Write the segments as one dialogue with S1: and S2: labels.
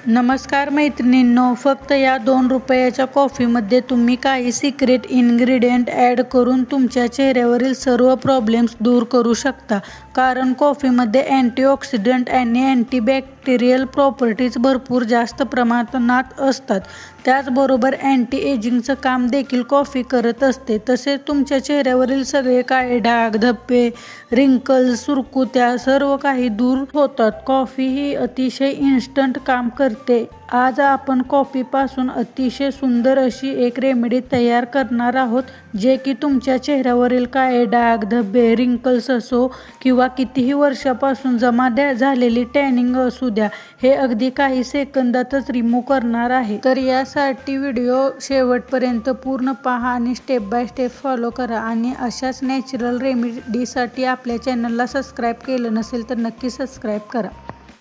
S1: नमस्कार मैत्रिणींनो, फक्त या 2 रुपयाच्या कॉफीमध्ये तुम्ही काही सिक्रेट इन्ग्रेडियंट ॲड करून तुमच्या चेहऱ्यावरील सर्व प्रॉब्लेम्स दूर करू शकता. कारण कॉफीमध्ये अँटीऑक्सिडंट आणि अँटीबॅक्टेरियल प्रॉपर्टीज भरपूर जास्त प्रमाणात असतात. त्याचबरोबर अँटी एजिंगचं काम देखील कॉफी करत असते. तसेच तुमच्या चेहऱ्यावरील सगळे काळे डाग, धब्बे, रिंकल्स, सुरकुत्या सर्व काही दूर होतात. कॉफी ही अतिशय इन्स्टंट काम करते. आज आपण कॉफीपासून अतिशय सुंदर अशी एक रेमेडी तयार करणार आहोत, जे की तुमच्या चेहऱ्यावरील काळे डाग, धब्बे, रिंकल्स असो किंवा कितीही वर्षापासून जमा झालेली टॅनिंग असू द्या, हे अगदी काही सेकंदातच रिमूव्ह करणार आहे. तर यासाठी व्हिडिओ शेवटपर्यंत पूर्ण पहा आणि स्टेप बाय स्टेप फॉलो करा. आणि अशाच नॅचरल रेमेडीसाठी आपल्या चॅनलला सबस्क्राईब केलं नसेल तर नक्की सबस्क्राईब करा.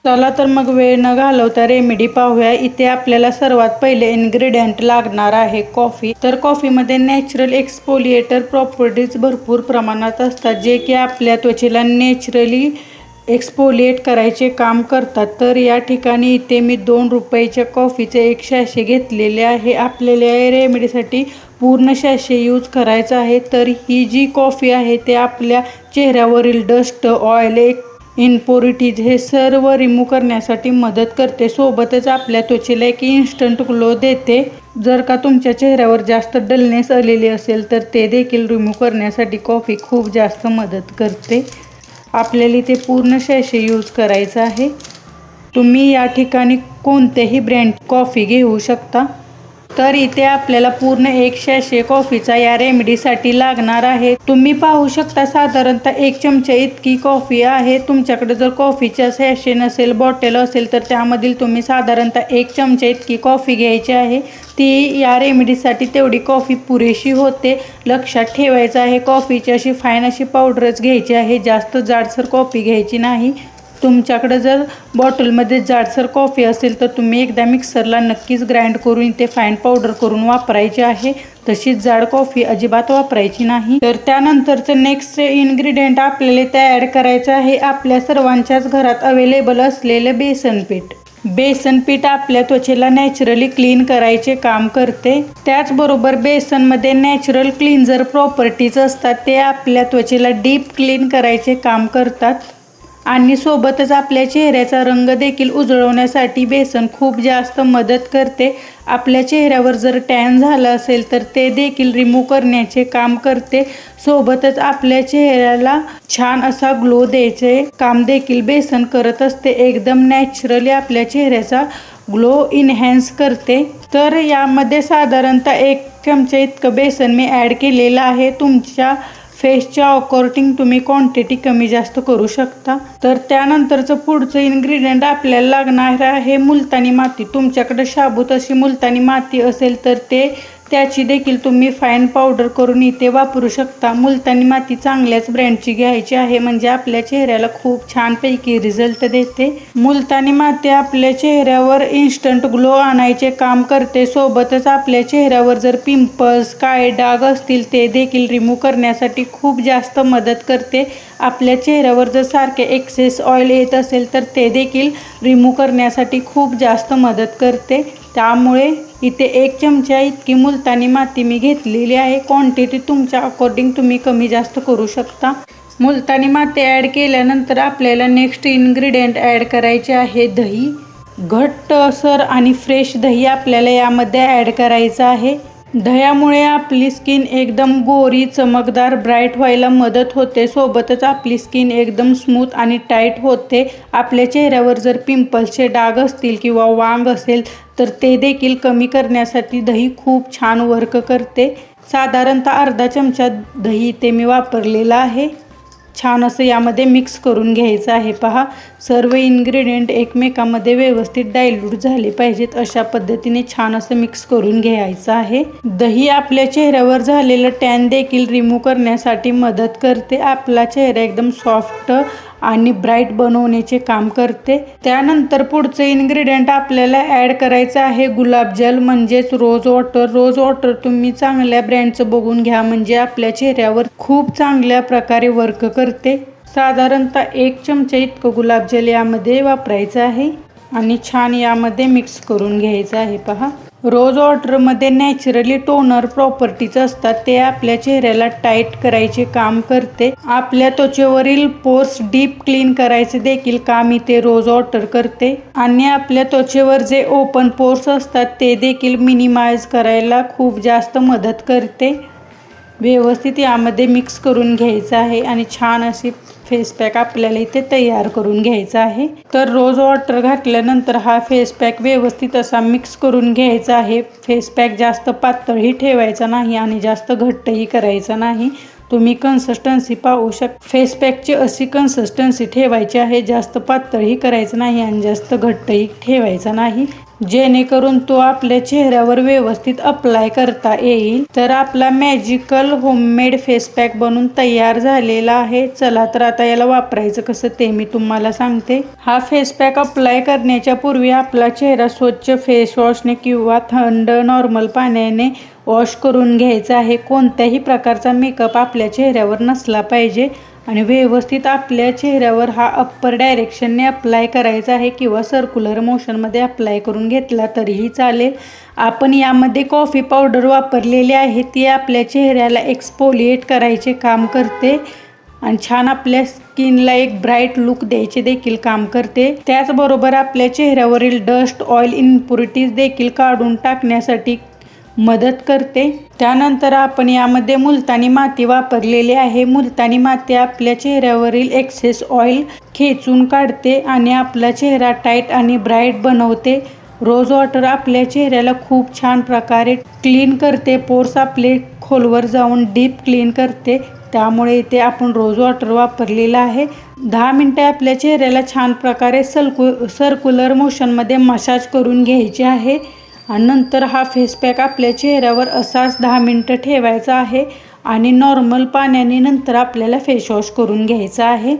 S1: चला तर मग वेळ न घालवता रेमेडी पाहूया. इथे आपल्याला सर्वात पहिले इन्ग्रेडियंट लागणार आहे कॉफी. तर कॉफीमध्ये नॅचरल एक्सफोलिएटर प्रॉपर्टीज भरपूर प्रमाणात असतात, जे की आपल्या त्वचेला नॅचरली एक्सफोलिएट करायचे काम करतात. तर या ठिकाणी इथे मी 2 रुपयाच्या कॉफीचे 1 सॅशे घेतलेले आहे. आपल्याला या रेमेडीसाठी पूर्ण सॅशे यूज करायचा आहे. तर ही जी कॉफी आहे ते आपल्या चेहऱ्यावरील डस्ट, ऑइल, इम्प्युरिटीज हे सर्व रिमूव्ह करण्यासाठी मदत करते. सोबतच आपल्या त्वचेला एक इन्स्टंट ग्लो देते. जर का तुमच्या चेहऱ्यावर जास्त डलनेस आलेली असेल तर ते देखील रिमूव्ह करण्यासाठी कॉफी खूप जास्त मदत करते. आपल्याला इथे पूर्ण सॅशे यूज करायचा आहे. तुम्ही या ठिकाणी कोणत्याही ब्रँड कॉफी घेऊ शकता. तर इथे आपल्याला पूर्ण 1 सॅशे कॉफीचा या रेमेडीसाठी लागणार आहे. तुम्ही पाहू शकता साधारणतः 1 चमचा इतकी कॉफी आहे. तुमच्याकडे जर कॉफीचा सॅशे नसेल, बॉटल असेल तर त्यामधील तुम्ही साधारणतः 1 चमचा इतकी कॉफी घ्यायची आहे. ती या रेमेडीसाठी तेवढी कॉफी पुरेशी होते. लक्षात ठेवायचं आहे, कॉफीची अशी फाईन अशी पावडरच घ्यायची आहे, जास्त जाडसर कॉफी घ्यायची नाही. तुमच्याकडे जर बॉटलमध्ये जाडसर कॉफी असेल तर तुम्ही एकदा मिक्सरला नक्कीच ग्राइंड करून इथे फाईन पावडर करून वापरायची आहे. तशीच जाड कॉफी अजिबात वापरायची नाही. तर त्यानंतरचं नेक्स्ट इन्ग्रेडियंट आपल्याला इथे ॲड करायचं आहे आपल्या सर्वांच्याच घरात अवेलेबल असलेलं बेसन पीठ. बेसन पीठ आपल्या त्वचेला नॅचरली क्लीन करायचे काम करते. त्याचबरोबर बेसनमध्ये नॅचरल क्लीन्झर प्रॉपर्टीज असतात, ते आपल्या त्वचेला डीप क्लीन करायचे काम करतात. आणि सोबतच आपल्या चेहऱ्याचा रंग देखील उजळवण्यासाठी बेसन खूप जास्त मदत करते. आपल्या चेहऱ्यावर जर टॅन झालं असेल तर ते देखील रिमूव्ह करण्याचे काम करते. सोबतच आपल्या चेहऱ्याला छान असा ग्लो द्यायचे काम देखील बेसन करत असते. एकदम नॅचरली आपल्या चेहऱ्याचा ग्लो इन्हॅन्स करते. तर यामध्ये साधारणतः 1 चमचा इतकं बेसन मी ॲड केलेलं आहे. तुमच्या फेसच्या अकॉर्डिंग तुम्ही क्वांटिटी कमी जास्त करू शकता. तर त्यानंतरचं पुढचं इन्ग्रेडियंट आपल्याला लागणार आहे मुलतानी माती. तुमच्याकडे शाबूत अशी मुलतानी माती असेल तर त्याची देखील तुम्ही फाईन पावडर करून इथे वापरू शकता. मुलतानी माती चांगल्याच ब्रँडची घ्यायची आहे, म्हणजे आपल्या चेहऱ्याला खूप छानपैकी रिझल्ट देते. मुलतानी माती आपल्या चेहऱ्यावर इन्स्टंट ग्लो आणायचे काम करते. सोबतच आपल्या चेहऱ्यावर जर पिंपल्स, काळे डाग असतील ते देखील रिमूव्ह करण्यासाठी खूप जास्त मदत करते. आपल्या चेहऱ्यावर जर सारखे एक्सेस ऑइल येत असेल तर ते देखील रिमूव्ह करण्यासाठी खूप जास्त मदत करते. त्यामुळे इथे 1 चमचा इतकी मुलतानी माती मी घेतलेली आहे. क्वांटिटी तुमच्या अकॉर्डिंग तुम्ही कमी जास्त करू शकता. मुलतानी माती ॲड केल्यानंतर आपल्याला नेक्स्ट इन्ग्रेडियंट ॲड करायचे आहे दही. घट्टसर आणि फ्रेश दही आपल्याला यामध्ये ॲड करायचं आहे. दह्यामुळे आपली स्किन एकदम गोरी, चमकदार, ब्राईट व्हायला मदत होते. सोबतच आपली स्किन एकदम स्मूथ आणि टाईट होते. आपल्या चेहऱ्यावर जर पिंपल्सचे डाग असतील किंवा वांग असेल तर ते देखील कमी करण्यासाठी दही खूप छान वर्क करते. साधारणतः अर्धा चमचा दही ते मी वापरलेलं आहे. छान असं यामध्ये मिक्स करून घ्यायचं आहे. पहा, सर्व इन्ग्रेडियंट एकमेकांमध्ये व्यवस्थित डायल्यूट झाले पाहिजेत, अशा पद्धतीने छान असं मिक्स करून घ्यायचं आहे. दही आपल्या चेहऱ्यावर झालेलं टॅन देखील रिमूव्ह करण्यासाठी मदत करते. आपला चेहरा एकदम सॉफ्ट आणि ब्राईट बनवण्याचे काम करते. त्यानंतर पुढचं इन्ग्रेडियंट आपल्याला ॲड करायचं आहे गुलाबजल म्हणजेच रोज वॉटर. रोज वॉटर तुम्ही चांगल्या ब्रँडचं बघून घ्या, म्हणजे आपल्या चेहऱ्यावर खूप चांगल्या प्रकारे वर्क करते. साधारणतः 1 चमचा इतकं गुलाबजल यामध्ये वापरायचं आहे. आणि छान यामध्ये मिक्स करून घ्यायचं आहे। पहा, रोज वॉटरमध्ये नॅचरली टोनर प्रॉपर्टीज असतात, ते आपल्या चेहऱ्याला टाईट करायचे काम करते। आपल्या त्वचेवरील पोर्स डीप क्लीन करायचे देखील काम इथे रोज वॉटर करते आणि आपल्या त्वचेवर जे ओपन पोर्स असतात ते देखील मिनिमाइज करायला खूप जास्त मदत करते। व्यवस्थित यामध्ये मिक्स करून घ्यायचं आहे आणि छान अशी फेस पॅक आपल्याला इथे तयार करून घ्यायचा आहे। तर रोज वॉटर घातल्यानंतर हा फेस पॅक व्यवस्थित असा मिक्स करून घ्यायचा आहे। फेस पॅक जास्त पातळही ठेवायचा नाही आणि जास्त घट्टही करायचा नाही। तुम्ही कन्सिस्टन्सी पाहू शकता। फेस पॅकची अशी कन्सिस्टन्सी ठेवायची आहे, जास्त पातळही करायचं नाही आणि जास्त घट्टही ठेवायचा नाही, जेणेकरून तो आपल्या चेहऱ्यावर व्यवस्थित अप्लाय करता येईल। तर आपला मॅजिकल होममेड फेस पॅक बनून तयार झालेला आहे। चला तर आता याला वापरायचं कसं ते मी तुम्हाला सांगते। हा फेस पॅक अप्लाय करण्याच्या पूर्वी आपला चेहरा स्वच्छ फेस वॉशने किंवा थंड नॉर्मल पाण्याने वॉश करून घ्यायचा आहे। कोणत्याही प्रकारचा मेकअप आपल्या चेहऱ्यावर नसला पाहिजे आणि व्यवस्थित आपल्या चेहऱ्यावर हा अप्पर डायरेक्शनने अप्लाय करायचा आहे किंवा सर्क्युलर मोशनमध्ये अप्लाय करून घेतला तरीही चालेल। आपण यामध्ये कॉफी पावडर वापरलेली आहे, ती आपल्या चेहऱ्याला एक्सफोलिएट करायचे काम करते आणि छान आपल्या स्किनला एक ब्राईट लुक द्यायचे देखील काम करते। त्याचबरोबर आपल्या चेहऱ्यावरील डस्ट, ऑइल, इम्प्युरिटीज देखील काढून टाकण्यासाठी मदत करते। त्यानंतर आपण यामध्ये मुलतानी माती वापरलेली आहे। मुलतानी माती आपल्या चेहऱ्यावरील एक्सेस ऑइल खेचून काढते आणि आपला चेहरा टाईट आणि ब्राईट बनवते। रोज वॉटर आपल्या चेहऱ्याला खूप छान प्रकारे क्लीन करते, पोर्स आपले खोलवर जाऊन डीप क्लीन करते। त्यामुळे इथे आपण रोज वॉटर वापरलेलं आहे। 10 मिनिटे आपल्या चेहऱ्याला छान प्रकारे सर्क्युलर मोशनमध्ये मसाज करून घ्यायचे आहे आणि नंतर हा फेस पॅक आपल्या चेहऱ्यावर असाच 10 मिनिटं ठेवायचा आहे आणि नॉर्मल पाण्याने नंतर आपल्याला फेस वॉश करून घ्यायचा आहे।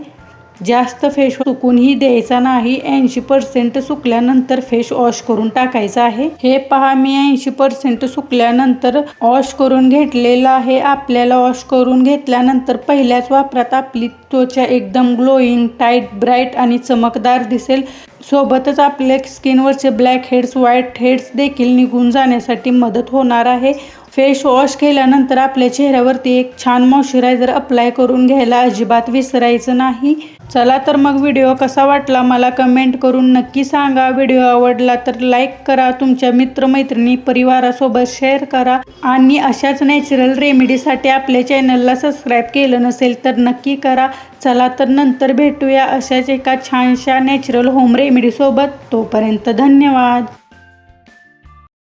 S1: जास्त फेस सुकूनही द्यायचा नाही, 80% सुकल्यानंतर फेस वॉश करून टाकायचा आहे। हे पहा, मी 80% सुकल्यानंतर वॉश करून घेतलेलं आहे। आपल्याला वॉश करून घेतल्यानंतर पहिल्याच वापरात आपली त्वचा एकदम ग्लोईंग, टाईट, ब्राईट आणि चमकदार दिसेल। सोबतच आपल्या स्किनवरचे ब्लॅक हेड्स, व्हाईट हेड्स देखील निघून जाण्यासाठी मदत होणार आहे। फेस वॉश केल्यानंतर आपल्या चेहऱ्यावरती एक छान मॉइश्चरायझर अप्लाय करून घ्यायला अजिबात विसरायचं नाही। चला तर मग व्हिडिओ कसा वाटला मला कमेंट करून नक्की सांगा। व्हिडिओ आवडला तर लाईक करा, तुमच्या मित्रमैत्रिणी परिवारासोबत शेअर करा आणि अशाच नॅचरल रेमेडीसाठी आपल्या चॅनलला सबस्क्राईब केलं नसेल तर नक्की करा। चला तर नंतर भेटूया अशाच एका छानशा नॅचरल होम रेमेडीसोबत। तोपर्यंत धन्यवाद।